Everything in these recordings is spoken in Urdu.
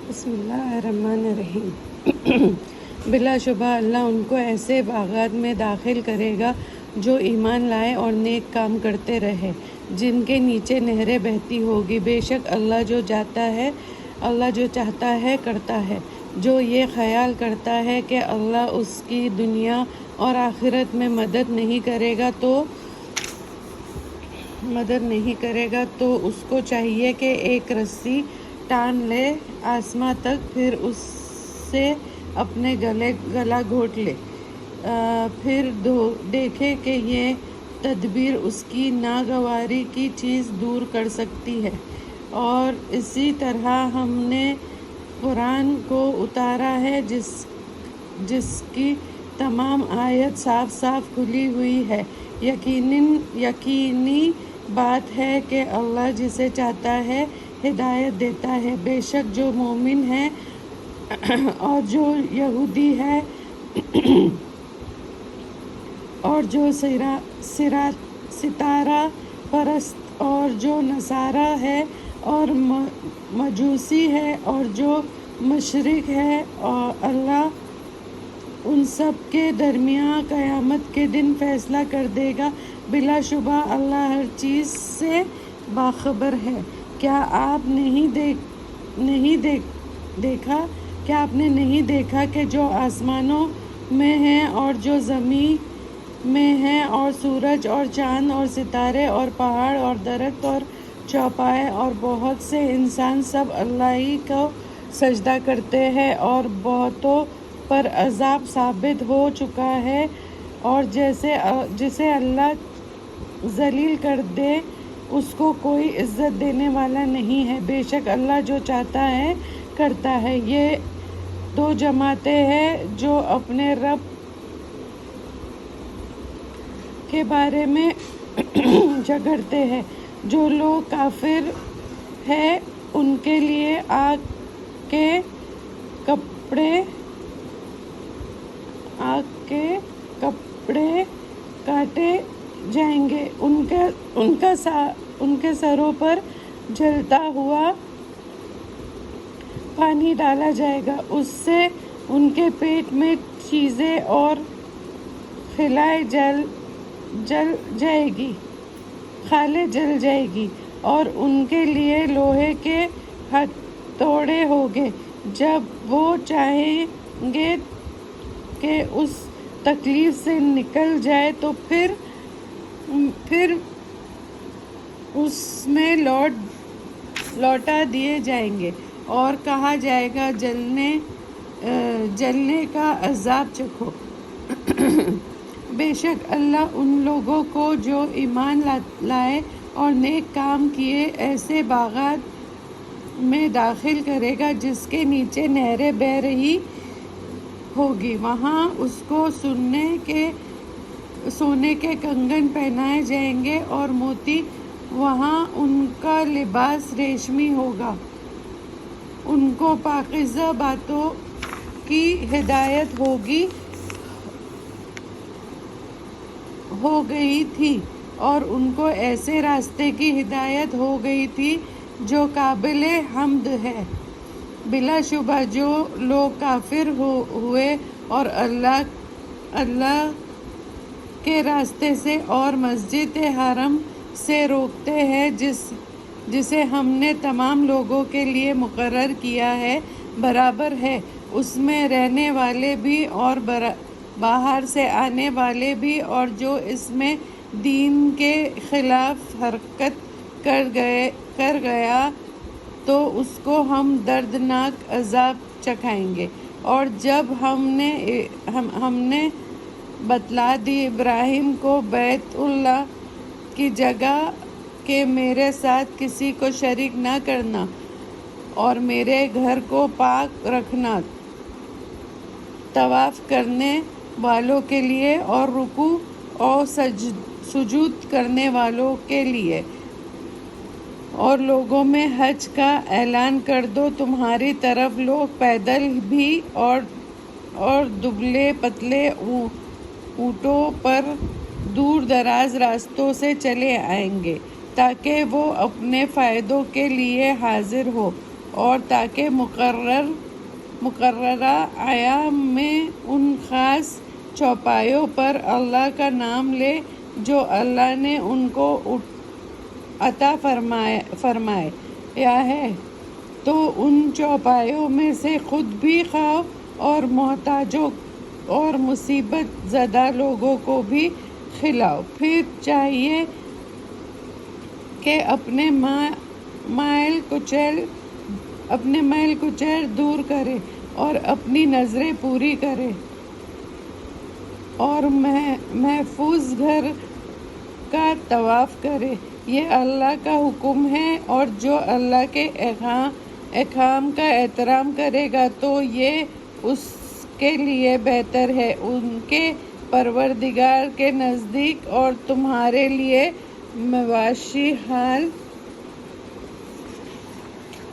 بسم اللہ الرحمن الرحیم۔ بلا شبہ اللہ ان کو ایسے باغات میں داخل کرے گا جو ایمان لائے اور نیک کام کرتے رہے، جن کے نیچے نہریں بہتی ہوگی۔ بے شک اللہ جو چاہتا ہے کرتا ہے۔ جو یہ خیال کرتا ہے کہ اللہ اس کی دنیا اور آخرت میں مدد نہیں کرے گا تو اس کو چاہیے کہ ایک رسی ٹان لے آسماں تک، پھر اس سے اپنے گلا گھونٹ لے، پھر دیکھے کہ یہ تدبیر اس کی ناگواری کی چیز دور کر سکتی ہے۔ اور اسی طرح ہم نے قرآن کو اتارا ہے جس کی تمام آیت صاف صاف کھلی ہوئی ہے۔ یقینی بات ہے کہ اللہ جسے چاہتا ہے ہدایت دیتا ہے۔ بے شک جو مومن ہے اور جو یہودی ہے اور جو ستارہ پرست اور جو نصارہ ہے اور مجوسی ہے اور جو مشرک ہے، اور اللہ ان سب کے درمیان قیامت کے دن فیصلہ کر دے گا۔ بلا شبہ اللہ ہر چیز سے باخبر ہے۔ کیا آپ نے نہیں دیکھا کہ جو آسمانوں میں ہے اور جو زمین میں ہے، اور سورج اور چاند اور ستارے اور پہاڑ اور درخت اور چوپائے اور بہت سے انسان سب اللہ ہی کو سجدہ کرتے ہیں، اور بہتوں پر عذاب ثابت ہو چکا ہے، اور جسے اللہ ذلیل کر دے اس کو کوئی عزت دینے والا نہیں ہے۔ بے شک اللہ جو چاہتا ہے کرتا ہے۔ یہ دو جماعتیں ہیں جو اپنے رب کے بارے میں جھگڑتے ہیں۔ جو لوگ کافر ہیں ان کے لیے آگ کے کپڑے کاٹے جائیں گے، ان کے سروں پر جلتا ہوا پانی ڈالا جائے گا، اس سے ان کے پیٹ میں چیزیں اور خالیں جل جائے گی، اور ان کے لیے لوہے کے ہتھوڑے ہوں گے۔ جب وہ چاہیں گے کہ اس تکلیف سے نکل جائے تو پھر اس میں لوٹا دیے جائیں گے اور کہا جائے گا جلنے کا عذاب چکھو۔ بے شک اللہ ان لوگوں کو جو ایمان لائے اور نیک کام کیے ایسے باغات میں داخل کرے گا جس کے نیچے نہریں بہہ رہی ہوگی۔ وہاں اس کو سونے کے کنگن پہنائے جائیں گے اور موتی، وہاں ان کا لباس ریشمی ہوگا۔ ان کو پاکیزہ باتوں کی ہدایت ہو گئی تھی، اور ان کو ایسے راستے کی ہدایت ہو گئی تھی جو قابل حمد ہے۔ بلا شبہ جو لوگ کافر ہوئے اور اللہ کے راستے سے اور مسجد حرام سے روکتے ہیں جسے ہم نے تمام لوگوں کے لیے مقرر کیا ہے، برابر ہے اس میں رہنے والے بھی اور باہر سے آنے والے بھی، اور جو اس میں دین کے خلاف حرکت کر گیا تو اس کو ہم دردناک عذاب چکھائیں گے۔ اور جب ہم نے بتلا دی ابراہیم کو بیت اللہ کی جگہ کہ میرے ساتھ کسی کو شریک نہ کرنا اور میرے گھر کو پاک رکھنا، طواف کرنے والوں کے لیے اور رکوع اور سجود کرنے والوں کے لیے، اور لوگوں میں حج کا اعلان کر دو۔ تمہاری طرف لوگ پیدل بھی اور دبلے پتلے اونٹوں پر دور دراز راستوں سے چلے آئیں گے تاکہ وہ اپنے فائدوں کے لیے حاضر ہو۔ اور تاکہ مقررہ ایام میں ان خاص چوپایوں پر اللہ کا نام لے جو اللہ نے ان کو عطا فرمایا ہے، تو ان چوپایوں میں سے خود بھی کھاؤ اور محتاجوں اور مصیبت زدہ لوگوں کو بھی کھلاؤ۔ پھر چاہیے کہ اپنے میل کچیل دور کرے اور اپنی نظریں پوری کرے اور محفوظ گھر کا طواف کرے۔ یہ اللہ کا حکم ہے، اور جو اللہ کے احکام کا احترام کرے گا تو یہ اس کے لیے بہتر ہے ان کے پروردگار کے نزدیک، اور تمہارے لیے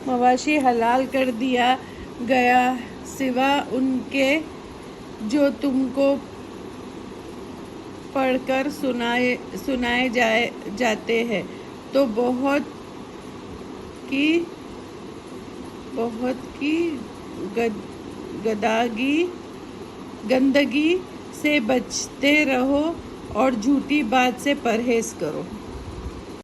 مواشی حلال کر دیا گیا سوا ان کے جو تم کو پڑھ کر سنائے جاتے ہیں، تو بہت کی گندگی سے بچتے رہو اور جھوٹی بات سے پرہیز کرو۔